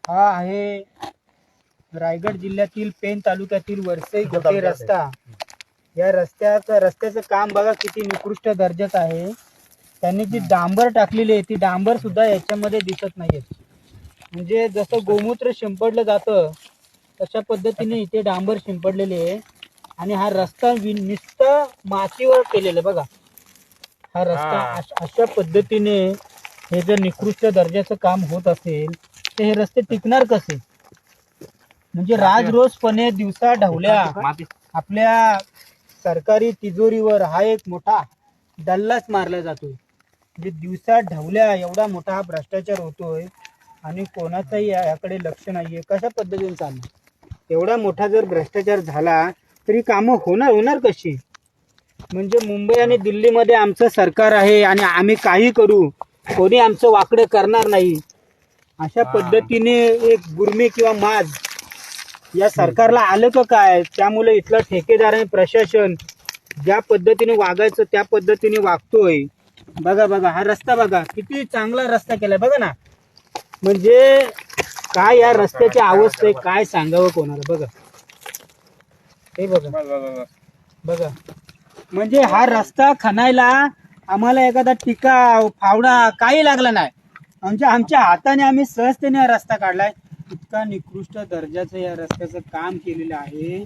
हा आहे रायगड जिल्ह्यातील पेण तालुक्यातील वरसई गोटे रस्ता। या रस्त्याचं काम बघा किती निकृष्ट दर्जाचं आहे। त्यांनी जी डांबर टाकलेली आहे ती डांबर सुद्धा याच्यामध्ये दिसत नाहीये। म्हणजे जसं गोमूत्र शिंपडलं जातं तशा पद्धतीने इथे डांबर शिंपडलेली आहे आणि हा रस्ता नुसतं मातीवर केलेला आहे बघा। हा रस्ता अशा पद्धतीने हे जर निकृष्ट दर्जाचं काम होत असेल तर हे रस्ते टिकणार कसे? म्हणजे राजरोसपणे दिवसा ढवल्या आपल्या सरकारी तिजोरीवर हा एक मोठा डल्लाच मारला जातोय। म्हणजे दिवसा ढवल्या एवढा मोठा हा भ्रष्टाचार होतोय आणि कोणाचंही याकडे लक्ष नाहीये। कशा पद्धतीने चालणार? एवढा मोठा जर भ्रष्टाचार झाला तरी कामं होणार कशी? म्हणजे मुंबई आणि दिल्लीमध्ये आमचं सरकार आहे आणि आम्ही काही करू, कोणी आमचं वाकडं करणार नाही, अशा पद्धतीने एक गुरमी किंवा माज या सरकारला आलं का काय? त्यामुळे इथलं ठेकेदार आणि प्रशासन ज्या पद्धतीने वागायचं त्या पद्धतीने वागतोय। बघा हा रस्ता बघा किती चांगला रस्ता केलाय बघा ना। म्हणजे काय या रस्त्याची अवस्था आहे काय सांगावं कोणाला? बघा हे बघा म्हणजे हा रस्ता खणायला आम्हाला एखादा टिकाव फावडा काही लागला नाही। आमच्या हाताने आम्ही सहजतेने हा रस्ता काढलाय। इतका निकृष्ट दर्जाचं या रस्त्याचं काम केलेलं आहे।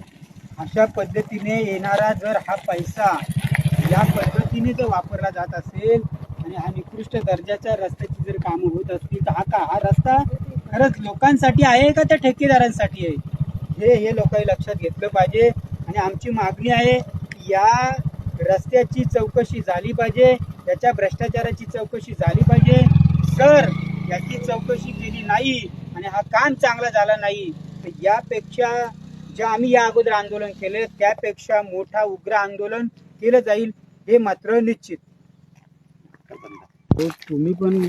अशा पद्धतीने येणारा जर हा पैसा या पद्धतीने जर वापरला जात असेल आणि हा निकृष्ट दर्जाच्या रस्त्याची जर कामं होत असतील तर हा रस्ता खरंच लोकांसाठी आहे का त्या ठेकेदारांसाठी आहे? हे लोकांनी लक्षात घेतलं पाहिजे। आणि आमची मागणी आहे या रस्त्याची चौकशी झाली पाहिजे, याच्या भ्रष्टाचाराची चौकशी झाली पाहिजे। सर याची चौकशी केली नाही आणि हा काम चांगला झाला नाही तर यापेक्षा जे आम्ही या अगोदर आंदोलन केले त्यापेक्षा मोठा उग्र आंदोलन केलं जाईल हे मात्र निश्चित। तुम्ही पण